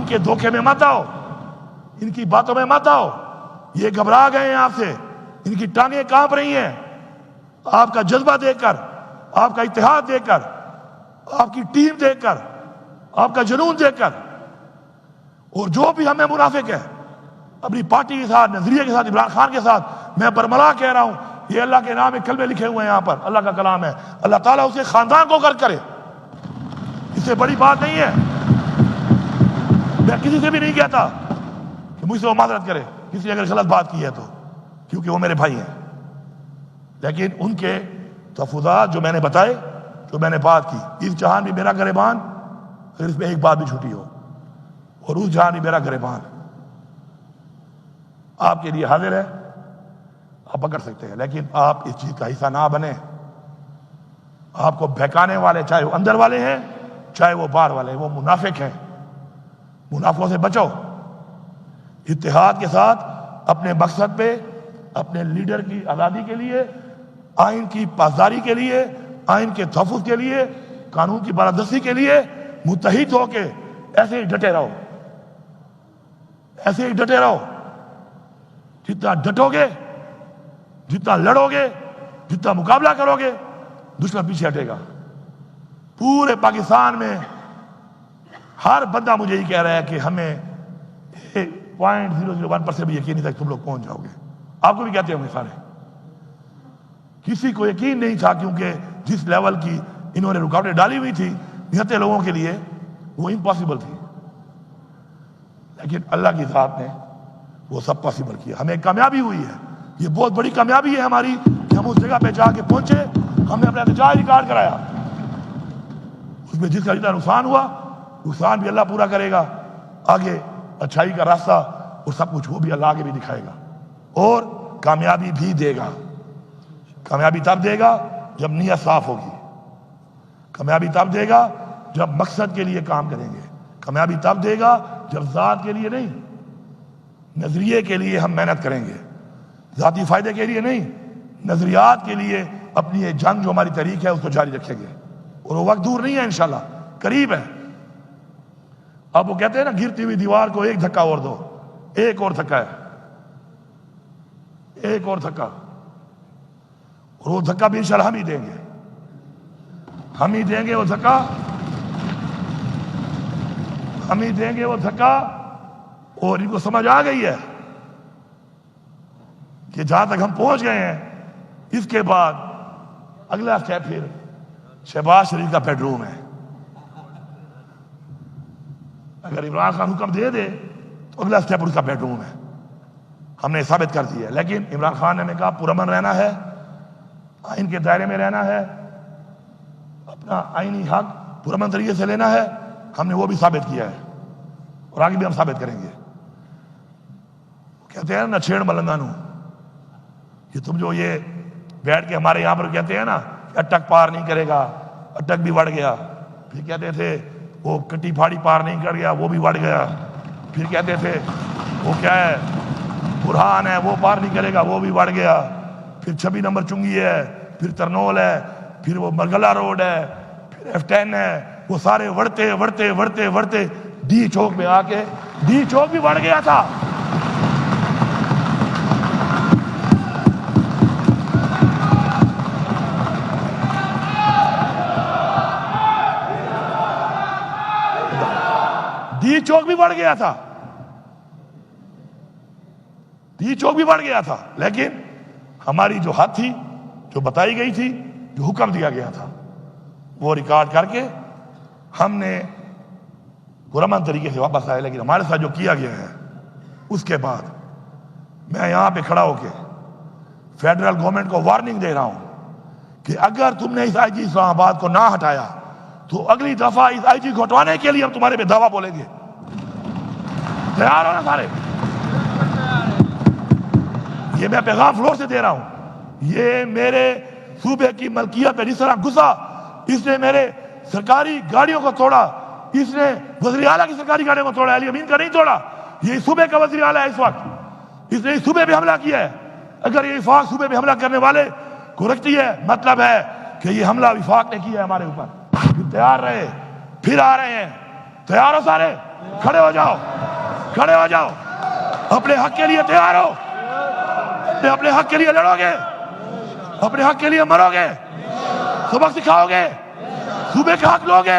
ان کے دھوکے میں مت آؤ، ان کی باتوں میں مت آؤ. یہ گھبرا گئے ہیں آپ سے، ان کی ٹانگیں کانپ رہی ہیں آپ کا جذبہ دیکھ کر، آپ کا اتحاد دیکھ کر، آپ کی ٹیم دیکھ کر، آپ کا جنون دیکھ کر. اور جو بھی ہمیں منافق ہے اپنی پارٹی کے ساتھ، نظریے کے ساتھ، عمران خان کے ساتھ، میں برملا کہہ رہا ہوں، یہ اللہ کے نام میں کلمے لکھے ہوئے ہیں یہاں پر، اللہ کا کلام ہے. اللہ تعالیٰ اسے خاندان کو غرق کرے، اس سے بڑی بات نہیں ہے. میں کسی سے بھی نہیں کہتا کہ مجھ سے وہ معذرت کرے کسی نے اگر غلط بات کی ہے تو، کیونکہ وہ میرے بھائی ہیں. لیکن ان کے تحفظات جو میں نے بتائے، جو میں نے بات کی، اس جہان بھی میرا گریبان، اگر اس میں ایک بات بھی چھوٹی ہو، اور اس جہان بھی میرا گریبان آپ کے لیے حاضر ہے، آپ پکڑ سکتے ہیں. لیکن آپ اس چیز کا حصہ نہ بنیں. آپ کو بہکانے والے، چاہے وہ اندر والے ہیں چاہے وہ باہر والے ہیں، وہ منافق ہیں. منافقوں سے بچو. اتحاد کے ساتھ اپنے مقصد پہ، اپنے لیڈر کی آزادی کے لیے، آئین کی پاسداری کے لیے، آئین کے تحفظ کے لیے، قانون کی بالادستی کے لیے متحد ہو کے ایسے ہی ڈٹے رہو، ایسے ہی ڈٹے رہو. جتنا ڈٹو گے، جتنا لڑو گے، جتنا مقابلہ کرو گے، دشمن پیچھے ہٹے گا. پورے پاکستان میں ہر بندہ مجھے یہ کہہ رہا ہے کہ ہمیں 0.001% بھی یقین نہیں تھا کہ تم لوگ پہنچ جاؤ گے. آپ کو بھی کہتے ہوں گے سارے. کسی کو یقین نہیں تھا، کیونکہ جس لیول کی انہوں نے رکاوٹیں ڈالی ہوئی تھی نہتے لوگوں کے لیے، وہ امپاسبل تھی. لیکن اللہ کی ذات نے وہ سب پاسبل کیا. ہمیں کامیابی ہوئی ہے، یہ بہت بڑی کامیابی ہے ہماری کہ ہم اس جگہ پہ جا کے پہنچے. ہم نے اپنا نتائج ریکارڈ کرایا. اس میں جس کا جتنا نقصان ہوا، نقصان بھی اللہ پورا کرے گا. آگے اچھائی کا راستہ اور سب کچھ وہ بھی اللہ آگے بھی دکھائے گا، اور کامیابی بھی دے گا. کامیابی تب دے گا جب نیت صاف ہوگی. کامیابی تب دے گا جب مقصد کے لیے کام کریں گے. کامیابی تب دے گا جب ذات کے لیے نہیں، نظریے کے لیے ہم محنت کریں گے. ذاتی فائدے کے لیے نہیں، نظریات کے لیے اپنی یہ جنگ جو ہماری تحریک ہے اس کو جاری رکھیں گے. اور وہ وقت دور نہیں ہے، انشاءاللہ قریب ہے. اب وہ کہتے ہیں نا، گرتی ہوئی دیوار کو ایک دھکا اور دو. ایک اور دھکا ہے، ایک اور دھکا، اور وہ دھکا بھی انشاءاللہ ہم ہی دیں گے. ہم ہی دیں گے وہ دھکا، ہم ہی دیں گے وہ دھکا. اور ان کو سمجھ آ گئی ہے کہ جہاں تک ہم پہنچ گئے ہیں، اس کے بعد اگلا اسٹیپ پھر شہباز شریف کا بیڈ روم ہے. اگر عمران خان حکم دے دے تو اگلا اسٹیپ اس کا بیڈ روم ہے. ہم نے ثابت کر دیا ہے. لیکن عمران خان نے ہمیں کہا پرامن رہنا ہے، آئین کے دائرے میں رہنا ہے، اپنا آئینی حق پرامن طریقے سے لینا ہے. ہم نے وہ بھی ثابت کیا ہے، اور آگے بھی ہم ثابت کریں گے. کہتے ہیں نہ چھیڑ ملنگانو، کہ تم جو یہ بیٹھ کے ہمارے یہاں پر کہتے ہیں نا کہ اٹک پار نہیں کرے گا، اٹک بھی بڑھ گیا. پھر کہتے تھے وہ کٹی پھاڑی پار نہیں کر گیا، وہ بھی بڑھ گیا. پھر کہتے تھے وہ کیا ہے، برہان ہے، وہ پار نہیں کرے گا، وہ بھی بڑھ گیا. پھر 26 نمبر چنگی ہے، پھر ترنول ہے، پھر وہ مرگلہ روڈ ہے، پھر F10 ہے. وہ سارے وڑتے وڑتے وڑتے وڑتے ڈی چوک میں آ کے ڈی چوک بھی بڑھ گیا تھا. ڈی چوک بھی بڑھ گیا تھا، ڈی چوک بھی بڑھ گیا تھا. لیکن ہماری جو حد تھی، جو بتائی گئی تھی، جو حکم دیا گیا تھا، وہ ریکارڈ کر کے ہم نے پرامن طریقے سے واپس آئے. لیکن ہمارے ساتھ جو کیا گیا ہے، اس کے بعد میں یہاں پہ کھڑا ہو کے فیڈرل گورنمنٹ کو وارننگ دے رہا ہوں کہ اگر تم نے اس آئی جی اسلام آباد کو نہ ہٹایا تو اگلی دفعہ اس آئی جی کو ہٹوانے کے لیے ہم تمہارے پہ دعویٰ بولیں گے. تیار ہو نا سارے؟ یہ میں پیغام فلور سے دے رہا ہوں. یہ میرے صوبے کی ملکیت پہ جس طرح گھسا، اس نے میرے سرکاری گاڑیوں کو توڑا، اس نے وزیر اعلیٰ کی سرکاری گاڑیوں کو توڑا، علی امین کا نہیں توڑا. یہ صوبے کا وزیر اعلیٰ ہے اس وقت، اس نے اس صوبے پہ حملہ کیا ہے. اگر یہ وفاق صوبے پہ حملہ کرنے والے کو رکھتی ہے، مطلب ہے کہ یہ حملہ وفاق نے کیا ہے ہمارے اوپر. پھر تیار رہے، پھر آ رہے ہیں. تیار ہو سارے؟ کھڑے ہو جاؤ، کھڑے ہو جاؤ، اپنے حق کے لیے تیار ہو، اپنے حق کے لیے لڑو گے، اپنے حق کے لیے مرو گے، سبق سکھاؤ گے، صوبے کا حق لو گے.